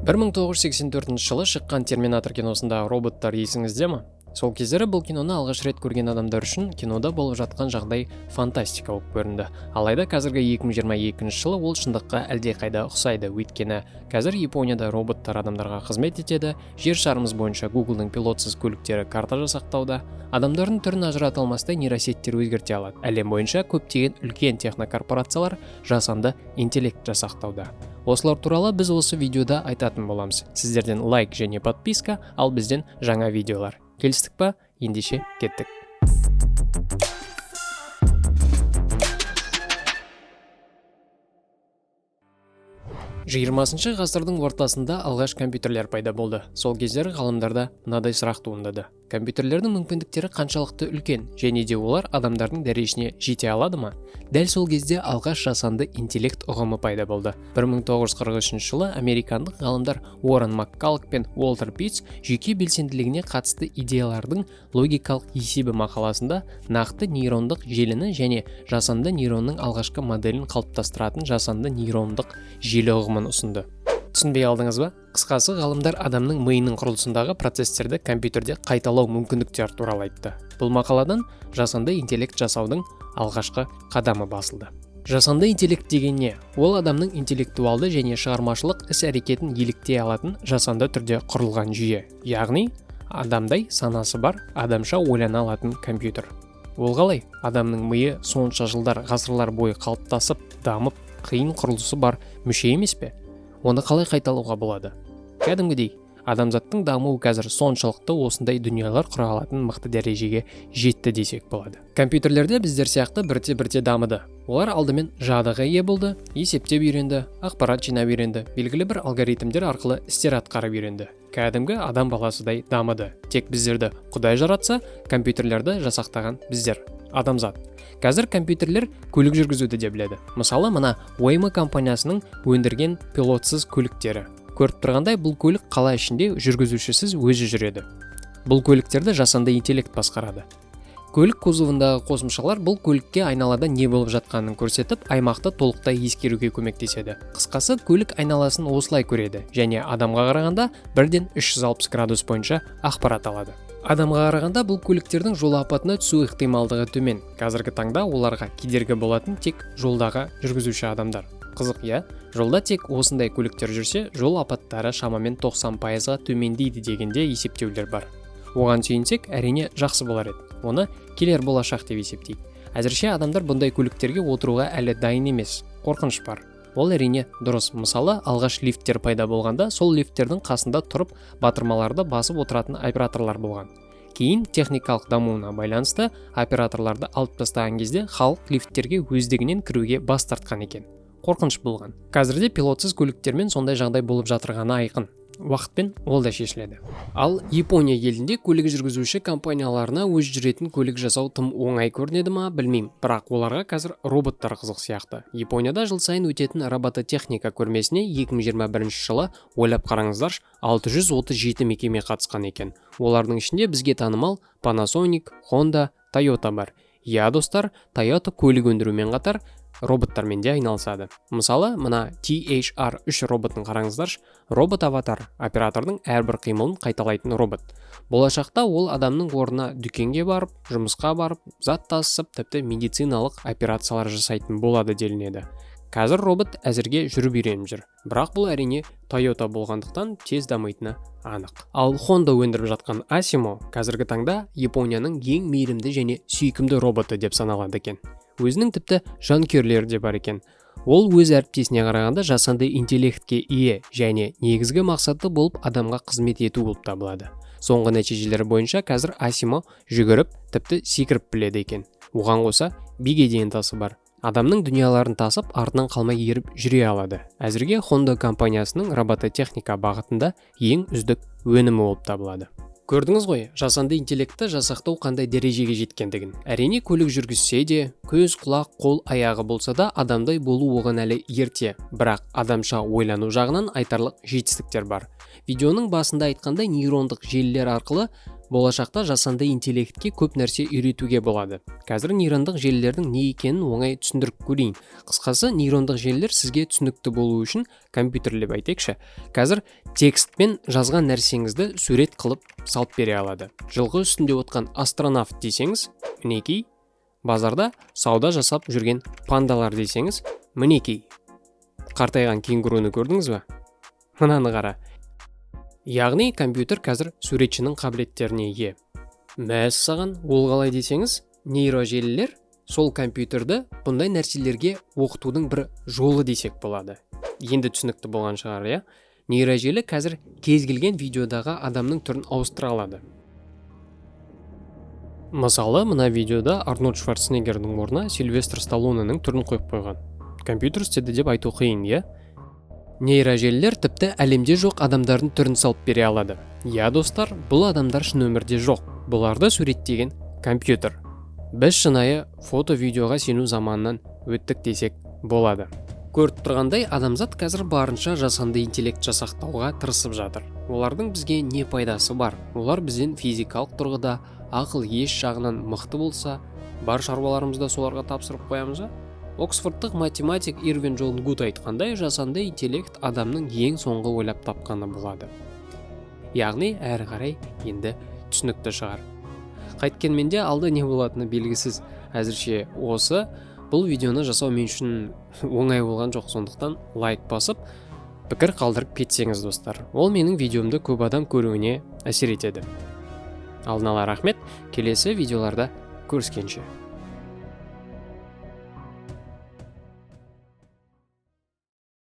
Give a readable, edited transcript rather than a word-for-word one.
1984 жылы шыққан Терминатор киносында роботтар есіңізде ме? Сол кездері бұл киноны алғаш рет көрген адамдар үшін кинода болып жатқан жағдай фантастика болып көрінді. Алайда қазіргі 2022 жылы ол шындыққа әлдеқайда ұқсайды. Өйткені қазір Японияда роботтар адамдарға қызмет етеді, жер шарымыз бойынша Google'ның пилотсыз көліктері карта жасақтауда, адамдардың түрін ажырата алмастай нейросеттер өзгерте алады. Әлем бойынша көптеген үлкен технокорпорациялар жасанды интеллект жасақтауда. Осылар туралы біз осы видеода айтатын боламыз. Сіздерден лайк және подписка, ал бізден жаңа видеолар. Келістік па? Ендеше кеттік. 20 ғасырдың ортасында алғаш компьютерлер пайда болды. Сол кездері ғалымдарда мынадай сұрақ туындады. Компьютерлердің мүмкіндіктері қаншалықты үлкен, және де олар адамдардың дәрежесіне жете алады ма? Дәл сол кезде алғаш жасанды интеллект ұғымы пайда болды. 1943 жылы американдық ғалымдар Уоррен Маккаллок пен Уолтер Питц жүйке белсенділігіне қатысты идеялардың логикалық есебі мақаласында нақты нейрондық желіні және жасанды нейронның алғашқы моделін қалыптастыратын жасанды нейрондық желі ұғымын ұсынды. Түсінбей алдыңыз ба? Қысқасы, ғалымдар адамның миының құрылысындағы процестерді компьютерде қайталау мүмкіндіктері туралы айтты. Бұл мақаладан жасанды интеллект жасаудың алғашқы қадамы басылды. Жасанды интеллект деген не? Ол адамның интеллектуалды және шығармашылық іс-әрекетін еліктей алатын жасанды түрде құрылған жүйе. Яғни, адамдай санасы бар, адамша ойлана алатын компьютер. Ол қалай? Адамның миы сонша жылдар, ғасырлар бойы қалыптасып, дамып, қиын құрылысы бар мүше емес пе? Оны қалай қайталауға болады? Кәдімгідей, адамзаттың дамуы қазір соншалықты осындай дүниелер құра алатын мықты дәрежеге жетті десек болады. Компьютерлерде біздер сияқты бірте-бірте дамыды. Олар алдымен жадыға ие болды, есептеп үйренді, ақпарат жинап үйренді, белгілі бір алгоритмдер арқылы істер атқарып үйренді. Кәдімгі адам баласыдай дамыды. Тек біздерді Құдай жаратса, компьютерлерді жасақтаған біздер, адамзат. Қазір компьютерлер көлік жүргізуді де біледі. Мысалы, мына Waymo компаниясының өндірген пилотсыз көліктері. Көріп тұрғандай, бұл көлік қала ішінде жүргізушісіз өзі жүреді. Бұл көліктерді жасанды интеллект басқарады. Көлік кузовындағы қосымшалар бұл көлікке айналада не болып жатқанын көрсетіп, аймақты толықтай ескеруге көмектеседі. Қысқасы, көлік айналасын осылай көреді және адамға қарағанда бірден 360 градус бойынша ақпарат алады. Адамға қарағанда бұл көліктердің жол апатына түсу ықтималдығы төмен. Қазіргі таңда оларға кедергі болатын тек жолдағы жүргізуші адамдар. Қызық, иә? Жолда тек осындай көліктер жүрсе, жол апаттары шамамен 90%-ға төмендейді дегенде есептеулер бар. Оған сүйенсек, әрине жақсы болар еді. Оны келер болашақ деп есептейді. Әзірше адамдар бұндай көліктерге отыруға әлі дайын емес. Қорқыныш бар. Ол әрине дұрыс. Мысалы, алғаш лифттер пайда болғанда, сол лифттердің қасында тұрып батырмаларды басып отыратын операторлар болған. Кейін техникалық дамуына байланысты операторларды алып тастаған кезде халық лифттерге өздігінен кіруге бас тартқан екен. Қорқыныш болған. Қазірде пилотсыз көліктермен сондай жағдай болып жатырғаны айқын. Уақытпен ол да шешіледі. Ал Япония елінде көлік жүргізуші компанияларына өз жүретін көлік жасау тым оңай көрінеді ма, білмеймін. Бірақ оларға қазір роботтар қызық сияқты. Японияда жыл сайын өтетін робототехника көрмесіне 2021 жылы ойлап қараңыздар, 637 мекеме қатысқан екен. Олардың ішінде бізге танымал Panasonic, Honda, Toyota бар. Я, достар, Toyota көлік өндірумен қатар роботтармен де айналысады. Мысалы, мына THR-3 роботын қараңыздаршы. Робот-аватар, оператордың әрбір қимылын қайталайтын робот. Болашақта ол адамның орнына дүкенге барып, жұмысқа барып, зат тасып, тіпті медициналық операциялар жасайтын болады делінеді. Қазір робот әзірге жүріп үйреніп жүр. Бірақ бұл әрине Toyota болғандықтан тез дамитыны анық. Ал Honda өндіріп жатқан Asimo қазіргі таңда Японияның ең мейірімді және сүйкімді роботы деп саналады екен. Өзінің тіпті жанкүйерлері де бар екен. Ол өз әріптесіне қарағанда жасанды интеллектке ие және негізгі мақсаты болып адамға қызмет ету болып табылады. Соңғы нәтижелері бойынша қазір Asimo жүгіріп, тіпті секіріп біледі екен. Оған қоса биге дейін тасы бар. Адамның дүнияларын тасып, артынан қалмай еріп жүре алады. Әзірге Honda компаниясының робототехника бағытында ең үздік өнімі болып табылады. Көрдіңіз ғой, жасанды интеллектті жасақтау қандай дәрежеге жеткендігін. Әрине, көлік жүргізсе де, көз, құлақ, қол, аяғы болса да, адамдай болу оған әлі ерте. Бірақ адамша ойлану жағынан айтарлық жетістіктер бар. Видеоның басында айтқандай нейрондық желілер арқылы болашақта жасанды интеллектке көп нәрсе үйретуге болады. Қазір нейрондық желілердің не екенін оңай түсіндіріп көрейін. Қысқасы, нейрондық желілер сізге түсінікті болу үшін компьютерлеп айтайықшы. Қазір текстпен жазған нәрсеңізді сурет қылып салып бере алады. Жылғы үстінде отқан астронавт десеңіз, мінекей. Базарда сауда жасап жүрген пандалар десеңіз, мінекей. Қартайған кенгуруны көрдіңіз бе? Мынаны қара. Яғни компьютер қазір суретшінің қабілеттеріне ие. Мәссаған, ол қалай десеңіз, нейрожелілер сол компьютерді бұндай нәрселерге оқытудың бір жолы десек болады. Енді түсінікті болған шығар, иә? Нейрожелі қазір кез келген видеодағы адамның түрін ауыстыра алады. Мысалы, мына видеода Арнольд Шварценеггердің орнына Сильвестр Сталлоненің түрін қойып қойған. Компьютер істеді деп айту қиын, иә? Нейрожелілер тіпті әлемде жоқ адамдардың түрін салып бере алады. Я, достар, бұл адамдар шын өмірде жоқ. Бұларды суреттеген компьютер. Біз шынайы фото-видеоға сену заманынан өттік десек болады. Көріп тұрғандай, адамзат қазір барынша жасанды интеллект жасақтауға тырысып жатыр. Олардың бізге не пайдасы бар? Олар бізден физикалық тұрғыда ақыл еш жағынан мықты болса, бар шаруаларымызды соларға тапсырып қоямыз ба? Оксфордтық математик Ирвин Джон Гуд айтқандай, жасанды интеллект адамның ең соңғы ойлап тапқаны болады. Яғни, әрі қарай енді түсінікті шығар. Қайткенмен де алда не болатыны белгісіз. Әзірше осы, бұл видеоны жасау мен үшін оңай болған жоқ, сондықтан лайк басып, пікір қалдырып кетсеңіз, достар. Ол менің видеомды көп адам көруіне әсер етеді. Алдын ала рахмет, келесі видеоларда көріскенше.